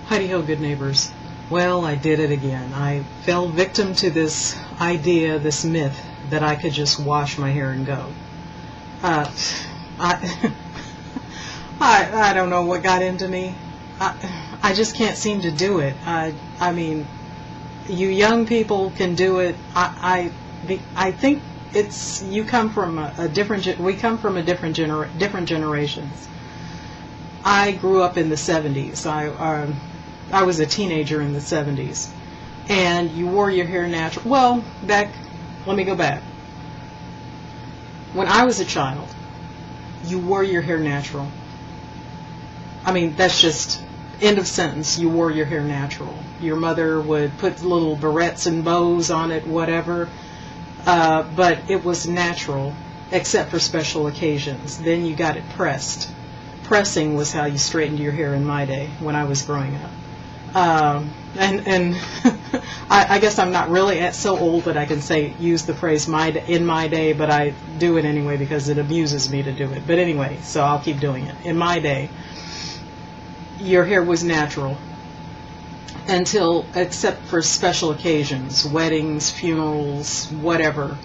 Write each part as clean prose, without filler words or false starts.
Heidi ho, good neighbors. Well, I did it again. I fell victim to this idea, this myth, that I could just wash my hair and go. I, I don't know what got into me. I just can't seem to do it. I mean, you young people can do it. I think it's, you come from a different, we come from a different generations. I grew up in the 70s. I was a teenager in the 70s, and you wore your hair natural. Well, let me go back. When I was a child, you wore your hair natural. I mean, that's just end of sentence. You wore your hair natural. Your mother would put little barrettes and bows on it, whatever, but it was natural, except for special occasions. Then you got it pressed. Pressing was how you straightened your hair in my day when I was growing up. And I guess I'm not really so old that I can use the phrase in my day, but I do it anyway because it amuses me to do it. But anyway, so I'll keep doing it. In my day, your hair was natural except for special occasions, weddings, funerals, whatever.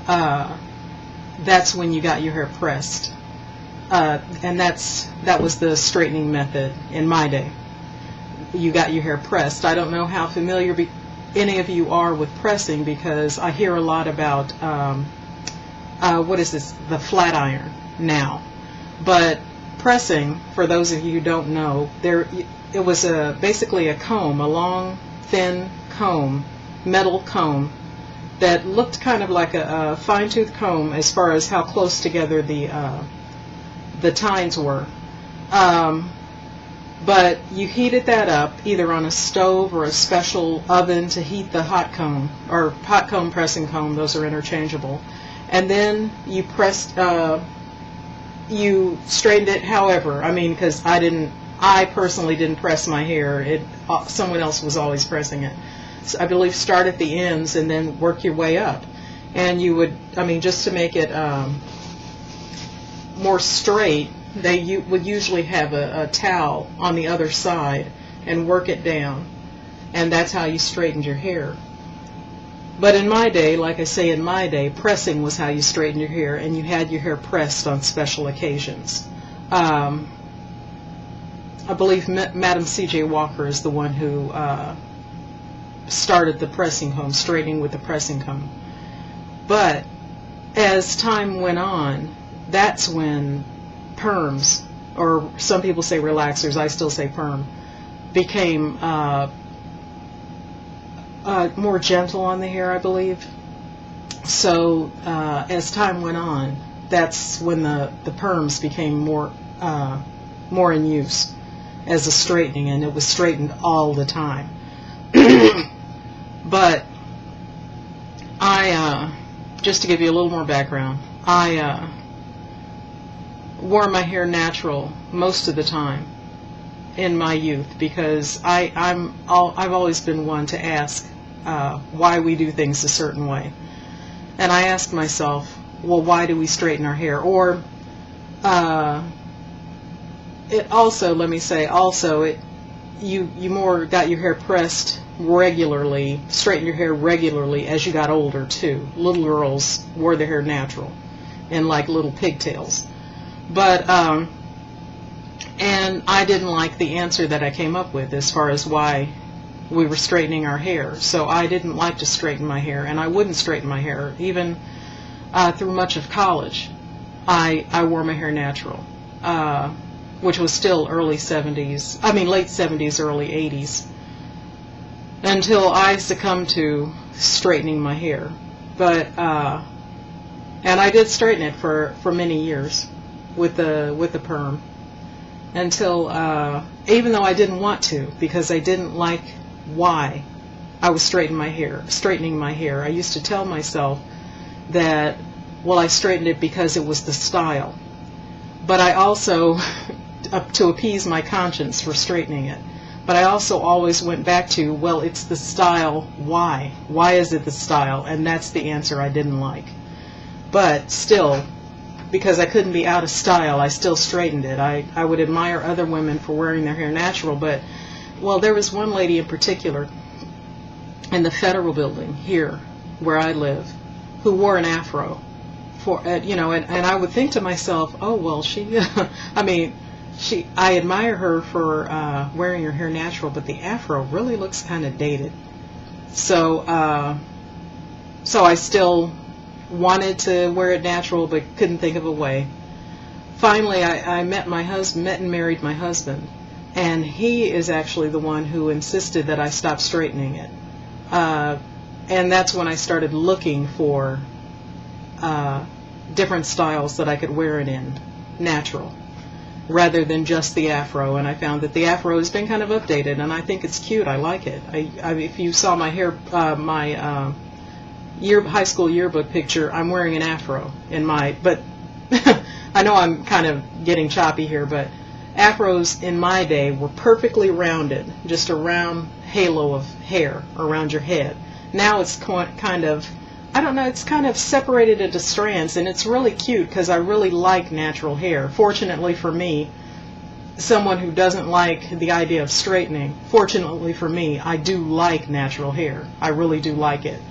That's when you got your hair pressed. And that was the straightening method in my day. You got your hair pressed. I don't know how familiar any of you are with pressing, because I hear a lot about what is this, the flat iron now. But pressing, for those of you who don't know, it was basically a comb, a long, thin comb, metal comb, that looked kind of like a fine-tooth comb as far as how close together the tines were. But you heated that up either on a stove or a special oven to heat the hot comb, or hot comb, pressing comb, those are interchangeable. And then you you straightened it however. I mean, because I personally didn't press my hair. Someone else was always pressing it. So I believe start at the ends and then work your way up. And you would, just to make it more straight, they would usually have a towel on the other side and work it down, and that's how you straightened your hair. But in my day, like I say, in my day, pressing was how you straightened your hair, and you had your hair pressed on special occasions. I believe Madam C.J. Walker is the one who started the pressing comb, straightening with the pressing comb. But as time went on, that's when perms, or some people say relaxers, I still say perm, became more gentle on the hair, I believe. So as time went on, that's when the perms became more in use as a straightening, and it was straightened all the time. But just to give you a little more background, I wore my hair natural most of the time in my youth, because I've always been one to ask why we do things a certain way. And I asked myself, well, why do we straighten our hair? Or you more got your hair pressed regularly, straightened your hair regularly as you got older too. Little girls wore their hair natural and like little pigtails. But, and I didn't like the answer that I came up with as far as why we were straightening our hair. So I didn't like to straighten my hair, and I wouldn't straighten my hair. Even through much of college, I wore my hair natural, which was still late 70s, early 80s, until I succumbed to straightening my hair. But, and I did straighten it for many years with the perm, until even though I didn't want to, because I didn't like why I was straightening my hair. I used to tell myself that, well, I straightened it because it was the style, but I also to appease my conscience for straightening it. But I also always went back to, well, it's the style. Why is it the style? And that's the answer I didn't like. But still, because I couldn't be out of style, I still straightened it. I would admire other women for wearing their hair natural, but well, there was one lady in particular in the Federal Building here, where I live, who wore an afro. And I would think to myself, oh, well, I admire her for wearing her hair natural, but the afro really looks kind of dated. So I still wanted to wear it natural, but couldn't think of a way. Finally, I met and married my husband, and he is actually the one who insisted that I stop straightening it. And that's when I started looking for different styles that I could wear it in, natural, rather than just the afro. And I found that the afro has been kind of updated, and I think it's cute. I like it. If you saw my hair, my high school yearbook picture, I'm wearing an afro but I know I'm kind of getting choppy here, but afros in my day were perfectly rounded, just a round halo of hair around your head. Now it's kind of, I don't know, it's kind of separated into strands, and it's really cute because I really like natural hair. Fortunately for me, someone who doesn't like the idea of straightening, fortunately for me, I do like natural hair. I really do like it.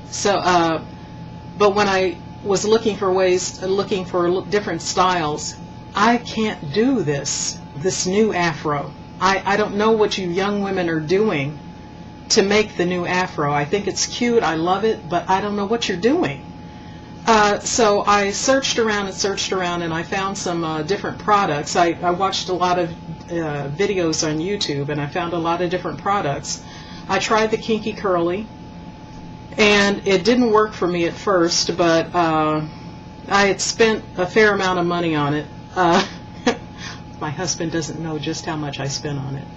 So, but when I was looking for different styles, I can't do this new afro. I don't know what you young women are doing to make the new afro. I think it's cute, I love it, but I don't know what you're doing. So I searched around, and I found some different products. I watched a lot of videos on YouTube, and I found a lot of different products. I tried the kinky curly, and it didn't work for me at first, but I had spent a fair amount of money on it. My husband doesn't know just how much I spent on it.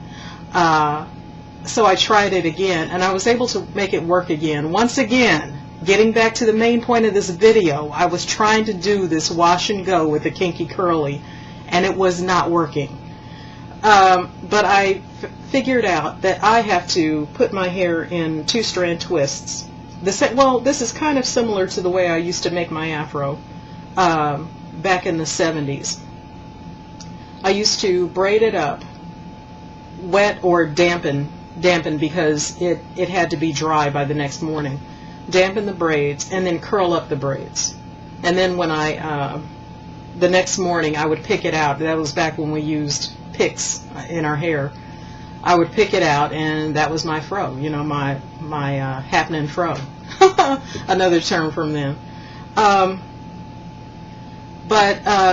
So I tried it again, and I was able to make it work again. Once again, getting back to the main point of this video, I was trying to do this wash and go with the kinky curly, and it was not working. But I figured out that I have to put my hair in two-strand twists. This is kind of similar to the way I used to make my afro back in the 70s. I used to braid it up, wet or dampen because it had to be dry by the next morning. Dampen the braids and then curl up the braids. And then when the next morning I would pick it out. That was back when we used picks in our hair. I would pick it out, and that was my fro, my happening fro. Another term from them.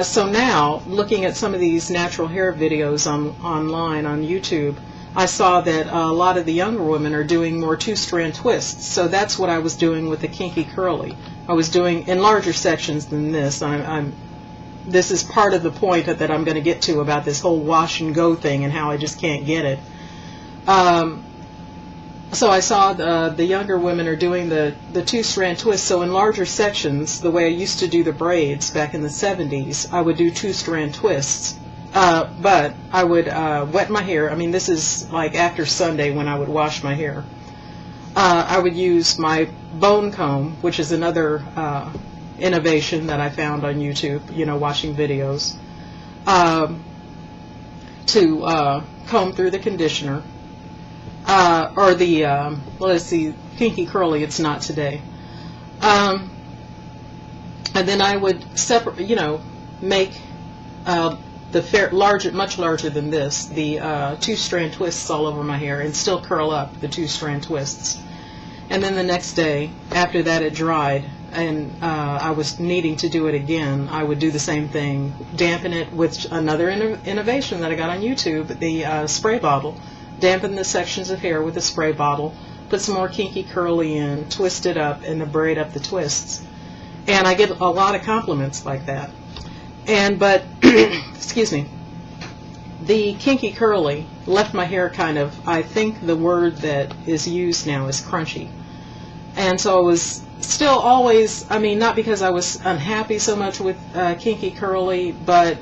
So now, looking at some of these natural hair videos online on YouTube, I saw that a lot of the younger women are doing more two-strand twists. So that's what I was doing with the kinky curly. I was doing in larger sections than this. This is part of the point that I'm going to get to about this whole wash and go thing and how I just can't get it. So I saw the younger women are doing the two-strand twist. So in larger sections, the way I used to do the braids back in the 70s, I would do two-strand twists. But I would wet my hair. I mean, this is like after Sunday when I would wash my hair. I would use my bone comb, which is another innovation that I found on YouTube, watching videos, to comb through the conditioner. Or the, let's see, kinky curly, it's not today. And then I would separate, make much larger than this, the two-strand twists all over my hair, and still curl up the two-strand twists. And then the next day, after that it dried, and I was needing to do it again, I would do the same thing, dampen it with another innovation that I got on YouTube, the spray bottle. Dampen the sections of hair with a spray bottle, put some more kinky curly in, twist it up, and then braid up the twists. And I get a lot of compliments like that. But excuse me, the kinky curly left my hair kind of, I think the word that is used now is crunchy. And so I was still always, not because I was unhappy so much with kinky curly, but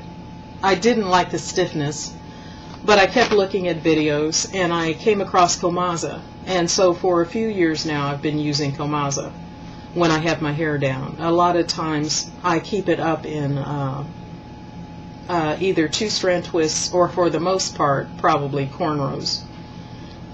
I didn't like the stiffness. But I kept looking at videos, and I came across Comaza. And so for a few years now, I've been using Comaza when I have my hair down. A lot of times, I keep it up in either two-strand twists or, for the most part, probably cornrows.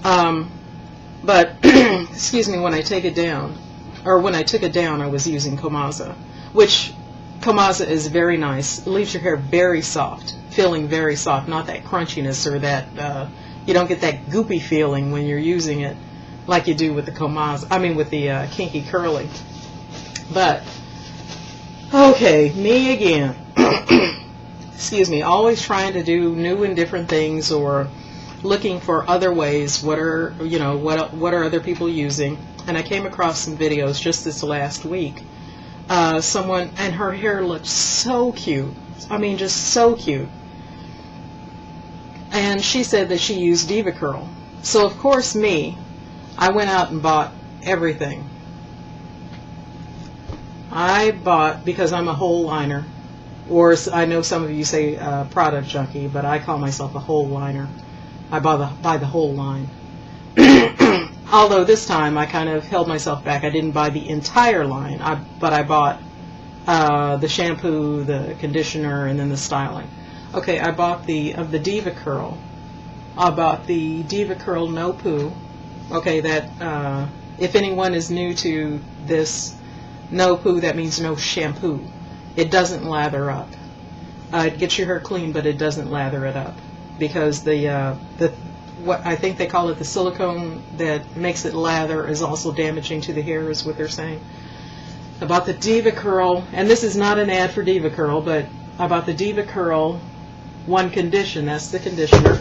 But excuse me, when I take it down, or when I took it down, I was using Komaza, which Komaza is very nice. It leaves your hair very soft, feeling very soft, not that crunchiness or that you don't get that goopy feeling when you're using it like you do with the Komaza. I mean, with the Kinky Curly. But okay, me again. Excuse me, always trying to do new and different things, or looking for other ways. What are, you know, what are other people using? And I came across some videos just this last week. Someone, and her hair looked so cute. I mean, just so cute. And she said that she used Diva Curl. So of course I went out and bought everything. I bought, because I'm a whole liner, or I know some of you say product junkie, but I call myself a whole liner. I buy the whole line. Although this time I kind of held myself back. I didn't buy the entire line, but I bought the shampoo, the conditioner, and then the styling. Okay, I bought of the Diva Curl. I bought the Diva Curl No Poo. Okay, that if anyone is new to this, no poo, that means no shampoo. It doesn't lather up. It gets your hair clean, but it doesn't lather it up, because what I think they call it, the silicone that makes it lather, is also damaging to the hair, is what they're saying. I bought the Diva Curl, and this is not an ad for Diva Curl, but I bought the Diva Curl One Condition. That's the conditioner.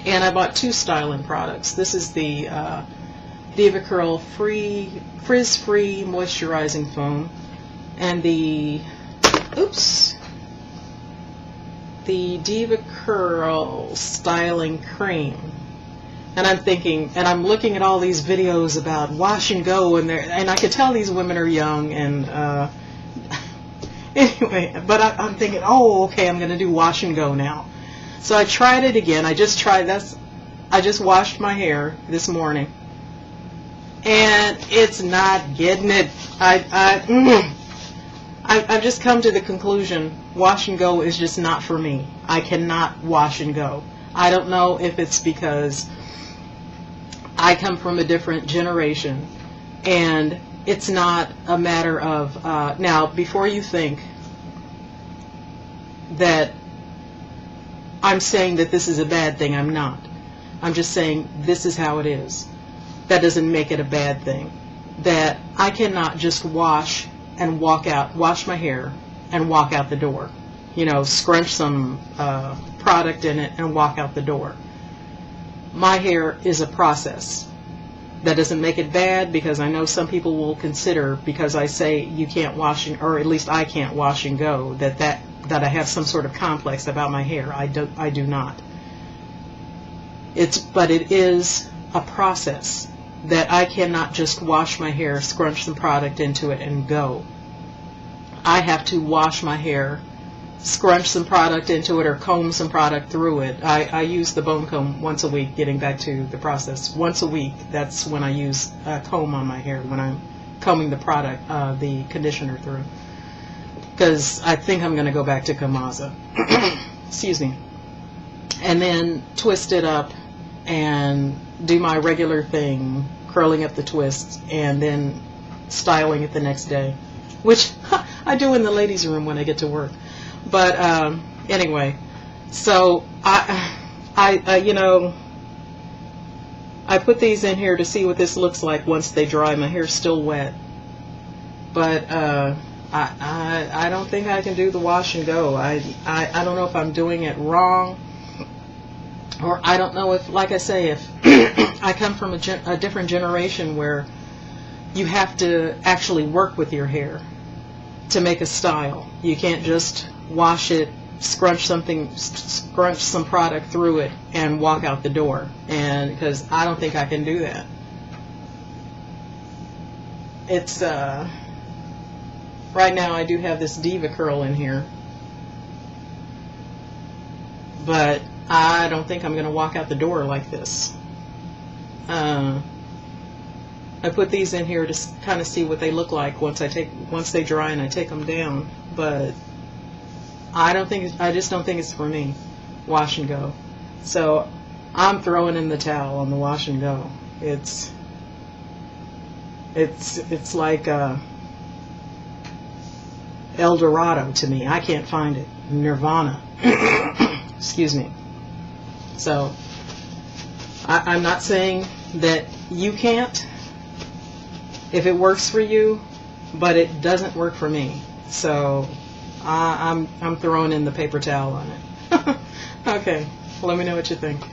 And I bought 2 styling products. This is the Diva Curl Frizz-Free Moisturizing Foam, and the Diva Curl Styling Cream. And I'm thinking, and I'm looking at all these videos about wash and go, and I could tell these women are young, and anyway, but I'm thinking, oh, okay, I'm going to do wash and go now. So I tried it again. I just washed my hair this morning, and it's not getting it. I've just come to the conclusion, wash and go is just not for me. I cannot wash and go. I don't know if it's because I come from a different generation, and it's not a matter of, now, before you think that I'm saying that this is a bad thing, I'm not. I'm just saying this is how it is. That doesn't make it a bad thing. That I cannot just wash my hair and walk out the door. You know, scrunch some product in it and walk out the door. My hair is a process. That doesn't make it bad, because I know some people will consider, because I say you can't wash, or at least I can't wash and go, that I have some sort of complex about my hair. I do not. But it is a process, that I cannot just wash my hair, scrunch some product into it, and go. I have to wash my hair, scrunch some product into it, or comb some product through it. I use the bone comb once a week, getting back to the process. Once a week, that's when I use a comb on my hair, when I'm combing the product, the conditioner through. Because I think I'm going to go back to Komaza. Excuse me. And then twist it up and do my regular thing, curling up the twists, and then styling it the next day, which I do in the ladies' room when I get to work. But anyway, so you know, I put these in here to see what this looks like once they dry. My hair's still wet, but I don't think I can do the wash and go. I don't know if I'm doing it wrong, or I don't know if, like I say, if I come from a different generation where you have to actually work with your hair to make a style. You can't just wash it, scrunch some product through it, and walk out the door. And because I don't think I can do that. It's right now I do have this Diva Curl in here, but I don't think I'm going to walk out the door like this. I put these in here to kind of see what they look like once they dry and I take them down. But I just don't think it's for me. Wash and go. So I'm throwing in the towel on the wash and go. It's like El Dorado to me. I can't find it. Nirvana. Excuse me. So I'm not saying that you can't if it works for you, but it doesn't work for me. So I'm throwing in the paper towel on it. Okay, let me know what you think.